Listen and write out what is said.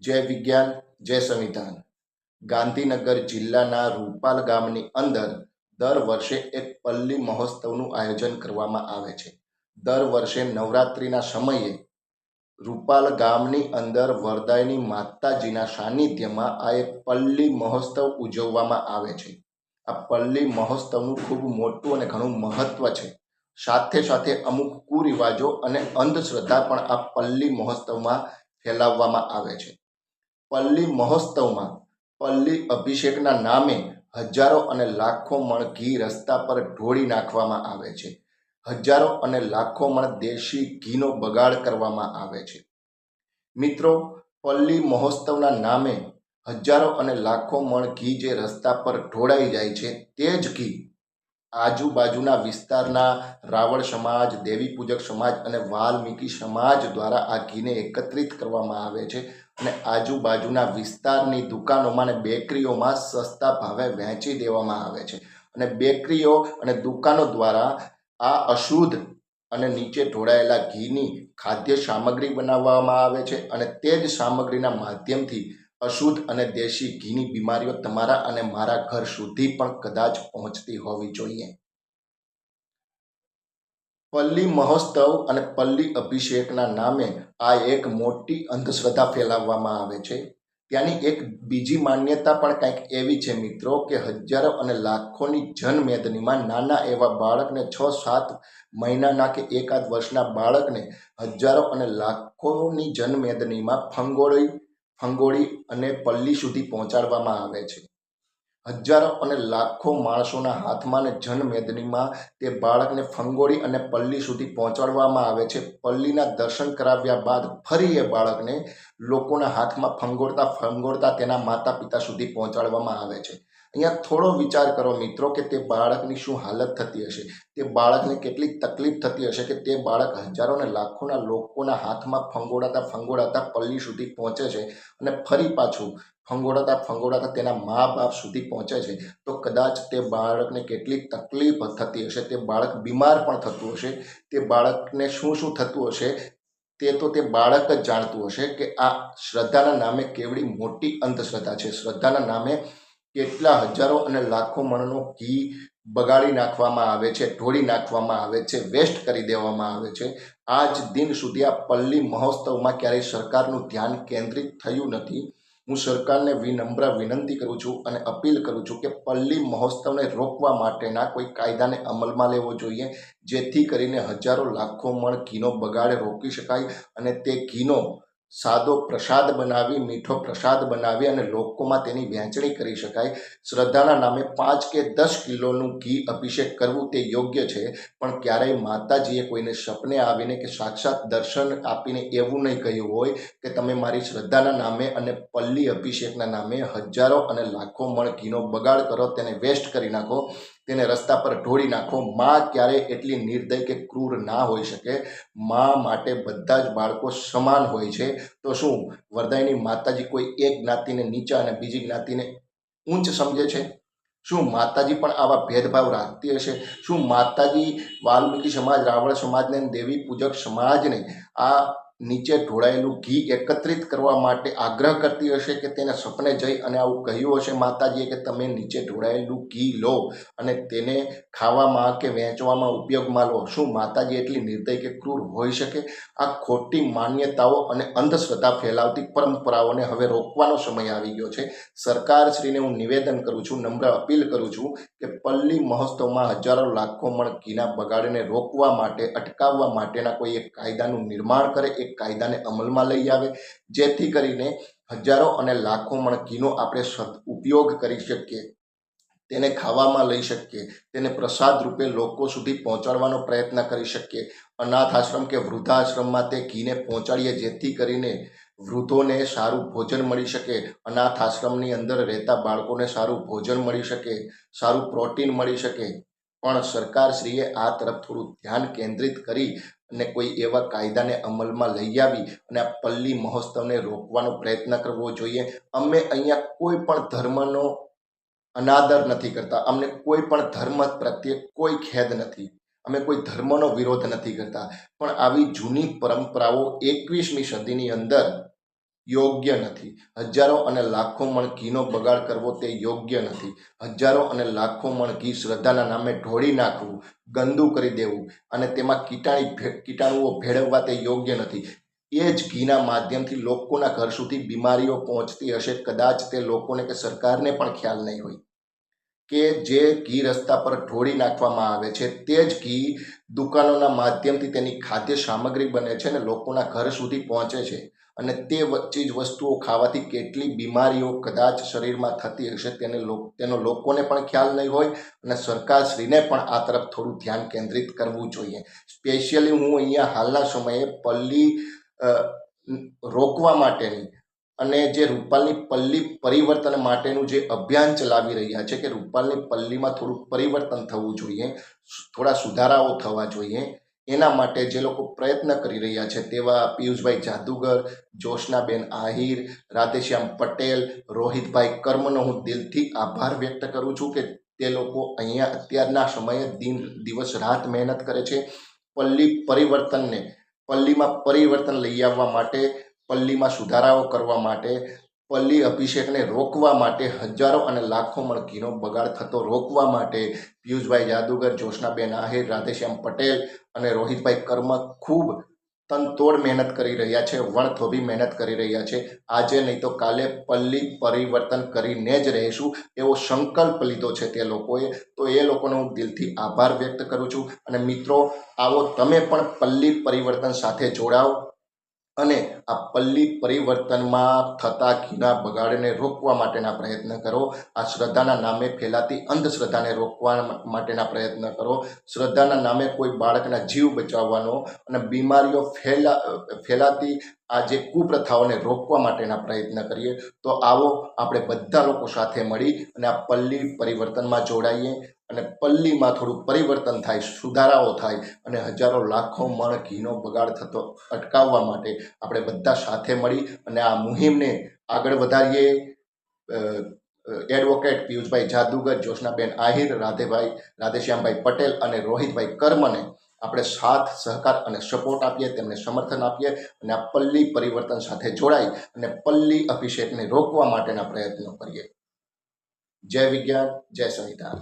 જય વિજ્ઞાન જય સંવિધાન। ગાંધીનગર જિલ્લાના રૂપાલ ગામની અંદર દર વર્ષે એક પલ્લી મહોત્સવનું આયોજન કરવામાં આવે છે। દર વર્ષે નવરાત્રિના સમયે રૂપાલ ગામની અંદર વરદાયની માતાજીના સાનિધ્યમાં આ એક પલ્લી મહોત્સવ ઉજવવામાં આવે છે। આ પલ્લી મહોત્સવનું ખૂબ મોટું અને ઘણું મહત્વ છે। સાથે સાથે અમુક કુરિવાજો અને અંધશ્રદ્ધા પણ આ પલ્લી મહોત્સવમાં ફેલાવવામાં આવે છે। પલ્લી મહોત્સવમાં પલ્લી અભિષેકના નામે હજારો અને લાખો મણ ઘી રસ્તા પર ઢોળી નાખવામાં આવે છે। હજારો અને લાખો મણ દેશી ઘીનો બગાડ કરવામાં આવે છે। મિત્રો, પલ્લી મહોત્સવના નામે હજારો અને લાખો મણ ઘી જે રસ્તા પર ઢોળાઈ જાય છે, તે જ ઘી આજુબાજુના વિસ્તારના રાવળ સમાજ, દેવી પૂજક સમાજ અને વાલ્મીકી સમાજ દ્વારા આ ઘીને એકત્રિત કરવામાં આવે છે અને આજુબાજુના વિસ્તારની દુકાનોમાં અને બેકરીઓમાં સસ્તા ભાવે વહેંચી દેવામાં આવે છે અને બેકરીઓ અને દુકાનો દ્વારા આ અશુદ્ધ અને નીચે ઢોળાયેલા ઘીની ખાદ્ય સામગ્રી બનાવવામાં આવે છે અને તે જ સામગ્રીના માધ્યમથી અશુદ્ધ અને દેશી ઘીની બીમારીઓ તમારા અને મારા ઘર સુધી પણ કદાચ પહોંચતી હોવી જોઈએ। પલ્લી મહોત્સવ અને પલ્લી અભિષેકના નામે આ એક મોટી અંધશ્રદ્ધા ફેલાવવામાં આવે છે। ત્યાંની એક બીજી માન્યતા પણ કંઈક એવી છે મિત્રો કે હજારો અને લાખોની જનમેદનીમાં નાના એવા બાળકને 6-7 મહિનાના કે એકાદ વર્ષના બાળકને હજારો અને લાખોની જનમેદનીમાં ફંગોળી અને પલ્લી સુધી પહોંચાડવામાં આવે છે। હજારો અને લાખો માણસોના હાથમાં અને જનમેદનીમાં તે બાળકને ફંગોળી અને પલ્લી સુધી પહોંચાડવામાં આવે છે। પલ્લીના દર્શન કરાવ્યા બાદ ફરી એ બાળકને લોકોના હાથમાં ફંગોળતા તેના માતા પિતા સુધી પહોંચાડવામાં આવે છે। અહીંયા થોડો વિચાર કરો મિત્રો કે તે બાળકની શું હાલત થતી હશે, તે બાળકને કેટલી તકલીફ થતી હશે કે તે બાળક હજારો અને લાખોના લોકોના હાથમાં ફંગોળાતા પલ્લી સુધી પહોંચે છે અને ફરી પાછું ફંગોળાતા તેના મા બાપ સુધી પહોંચે છે, તો કદાચ તે બાળકને કેટલી તકલીફ થતી હશે, તે બાળક બીમાર પણ થતું હશે, તે બાળકને શું થતું હશે તે તો તે બાળક જ જાણતું હશે કે આ શ્રદ્ધાના નામે કેવડી મોટી અંધશ્રદ્ધા છે। શ્રદ્ધાના નામે કેટલા હજારો અને લાખો મણનો ઘી બગાડી નાખવામાં આવે છે, ઢોળી નાખવામાં આવે છે, વેસ્ટ કરી દેવામાં આવે છે। આજ દિન સુધી આ પલ્લી મહોત્સવમાં ક્યારેય સરકારનું ધ્યાન કેન્દ્રિત થયું નથી। હું સરકારને વિનમ્ર વિનંતી કરું છું અને અપીલ કરું છું કે પલ્લી મહોત્સવને રોકવા માટેના કોઈ કાયદાને અમલમાં લેવો જોઈએ, જેથી કરીને હજારો લાખો મણ ઘીનો બગાડ રોકી શકાય અને તે ઘીનો સાદો પ્રસાદ બનાવી, મીઠો પ્રસાદ બનાવી અને લોકોમાં તેની વહેંચણી કરી શકાય। શ્રદ્ધાના નામે 5 કે 10 કિલોનું ઘી અભિષેક કરવું તે યોગ્ય છે, પણ ક્યારેય માતાજીએ કોઈને સપને આવીને કે સાક્ષાત દર્શન આપીને એવું નહીં કહ્યું હોય કે તમે મારી શ્રદ્ધાના નામે અને પલ્લી અભિષેકના નામે હજારો અને લાખો મણ ઘીનો બગાડ કરો, તેને વેસ્ટ કરી નાખો, તેને રસ્તા પર ઢોળી નાખો। માં ક્યારેય એટલી નિર્દય કે ક્રૂર ના હોઈ શકે। માં માટે બધા જ બાળકો સમાન હોય છે। તો શું વરદાયની માતાજી કોઈ એક જ્ઞાતિને નીચા અને બીજી જ્ઞાતિને ઊંચ સમજે છે? શું માતાજી પણ આવા ભેદભાવ રાખતી હશે? શું માતાજી વાલ્મીકી સમાજ, રાવળ સમાજને, દેવી પૂજક સમાજને આ નીચે ઢોળાયેલું ઘી એકત્રિત કરવા માટે આગ્રહ કરતી હશે કે તેને સપને જઈ અને આવું કહ્યું હશે માતાજીએ કે તમે નીચે ઢોળાયેલું ઘી લો અને તેને ખાવામાં કે વહેંચવામાં ઉપયોગમાં લો? શું માતાજી એટલી નિર્દય કે ક્રૂર હોઈ શકે? આ ખોટી માન્યતાઓ અને અંધશ્રદ્ધા ફેલાવતી પરંપરાઓને હવે રોકવાનો સમય આવી ગયો છે। સરકારશ્રીને હું નિવેદન કરું છું, નમ્ર અપીલ કરું છું કે પલ્લી મહોત્સવમાં હજારો લાખો મણ ઘીના બગાડને રોકવા માટે, અટકાવવા માટેના કોઈ એક કાયદાનું નિર્માણ કરે, એક કાયદાને અમલમાં લઈ આવે, જેથી કરીને હજારો અને લાખો મણ ઘીનો આપણે ઉપયોગ કરી શકીએ, તેને ખાવામાં લઈ શકીએ, તેને પ્રસાદ રૂપે લોકો સુધી પહોંચાડવાનો પ્રયત્ન કરી શકીએ। અનાથ આશ્રમ કે વૃદ્ધાશ્રમમાં તે ઘીને પહોંચાડીએ, જેથી કરીને વૃદ્ધોને સારું ભોજન મળી શકે, અનાથ આશ્રમની અંદર રહેતા બાળકોને સારું ભોજન મળી શકે, સારું પ્રોટીન મળી શકે। પણ સરકારશ્રીએ આ તરફ થોડું ધ્યાન કેન્દ્રિત કરી અને કોઈ એવા કાયદાને અમલમાં લઈ આવી અને આ પલ્લી મહોત્સવને રોકવાનો પ્રયત્ન કરવો જોઈએ। અમે અહીંયા કોઈ પણ ધર્મનો અનાદર નથી કરતા, અમને કોઈ પણ ધર્મ પ્રત્યે કોઈ ખેદ નથી, અમે કોઈ ધર્મનો વિરોધ નથી કરતા, પણ આવી જૂની પરંપરાઓ 21મી સદીની અંદર યોગ્ય નથી. હજારો અને લાખો મણ ઘીનો બગાડ કરવો તે યોગ્ય નથી. હજારો અને લાખો મણ ઘી શ્રદ્ધાના નામે ઢોળી નાખવું, ગંદુ કરી દેવું અને તેમાં કીટાણુઓ ભેળવવા તે યોગ્ય નથી. એ જ ઘીના માધ્યમથી લોકોના ઘર સુધી બીમારીઓ પહોંચતી હશે. કદાચ તે લોકોને કે સરકારને પણ ખ્યાલ નહીં હોય કે જે ઘી રસ્તા પર ઢોળી નાખવામાં આવે છે તે જ ઘી દુકાનોના માધ્યમથી તેની ખાદ્ય સામગ્રી બને છે અને લોકોના ઘર સુધી પહોંચે છે. અને તે ચીજ વસ્તુઓ ખાવાથી કેટલી બીમારીઓ કદાચ શરીરમાં થતી હશે તેનો લોકોને પણ ખ્યાલ નહીં હોય અને સરકારશ્રીને પણ આ તરફ થોડું ધ્યાન કેન્દ્રિત કરવું જોઈએ. સ્પેશિયલી હું અહીંયા હાલના સમયે પલ્લી રોકવા માટેની અને જે રૂપાલની પલ્લી પરિવર્તન માટેનું જે અભિયાન ચલાવી રહ્યા છે કે રૂપાલની પલ્લીમાં થોડું પરિવર્તન થવું જોઈએ, થોડા સુધારાઓ થવા જોઈએ, એના માટે જે લોકો પ્રયત્ન કરી રહ્યા છે તેવા પિયુષભાઈ જાદુગર, જોશનાબેન આહિર, રાધેશ્યામ પટેલ, રોહિતભાઈ કર્મનો હું દિલથી આભાર વ્યક્ત કરું છું કે તે લોકો અહીંયા અત્યારના સમયે દિવસ રાત મહેનત કરે છે. પલ્લીમાં પરિવર્તન લઈ આવવા માટે, પલ્લીમાં સુધારાઓ કરવા માટે, પલ્લી અભિષેકને રોકવા માટે, હજારો અને લાખો મણ ઘીનો બગાડ થતો રોકવા માટે પિયુષભાઈ જાદુગર, જોશનાબેન આહિર, રાધેશ્યામ પટેલ અને રોહિતભાઈ કર્મ ખૂબ તનતોડ મહેનત કરી રહ્યા છે, વણથોભી મહેનત કરી રહ્યા છે. આજે નહીં તો કાલે પલ્લી પરિવર્તન કરીને જ રહીશું એવો સંકલ્પ લીધો છે તે લોકોએ. તો એ લોકોનો હું દિલથી આભાર વ્યક્ત કરું છું. અને મિત્રો, આવો તમે પણ પલ્લી પરિવર્તન સાથે જોડાઓ અને આ પલ્લી પરિવર્તનમાં થતા ઘીના બગાડને રોકવા માટેના પ્રયત્ન કરો. આ શ્રદ્ધાના નામે ફેલાતી અંધશ્રદ્ધાને રોકવા માટેના પ્રયત્ન કરો. શ્રદ્ધાના નામે કોઈ બાળકના જીવ બચાવવાનો અને બીમારીઓ ફેલાતી આ જે કુપ્રથાઓને રોકવા માટેના પ્રયત્ન કરીએ. તો આવો આપણે બધા લોકો સાથે મળી અને આ પલ્લી પરિવર્તનમાં જોડાઈએ અને પલ્લીમાં થોડું પરિવર્તન થાય, સુધારાઓ થાય અને હજારો લાખો મણ ઘીનો બગાડ થતો અટકાવવા માટે આપણે બધા સાથે મળી અને આ મુહિમને આગળ વધારીએ. એડવોકેટ પિયુષભાઈ જાદુગર, જોશનાબેન આહિર, રાધેશ્યામભાઈ પટેલ અને રોહિતભાઈ કર્મને આપણે સાથ, સહકાર અને સપોર્ટ આપીએ, તેમને સમર્થન આપીએ અને આ પલ્લી પરિવર્તન સાથે જોડાઈ અને પલ્લી અભિષેકને રોકવા માટેના પ્રયત્નો કરીએ. જય વિજ્ઞાન, જય સંવિધાન.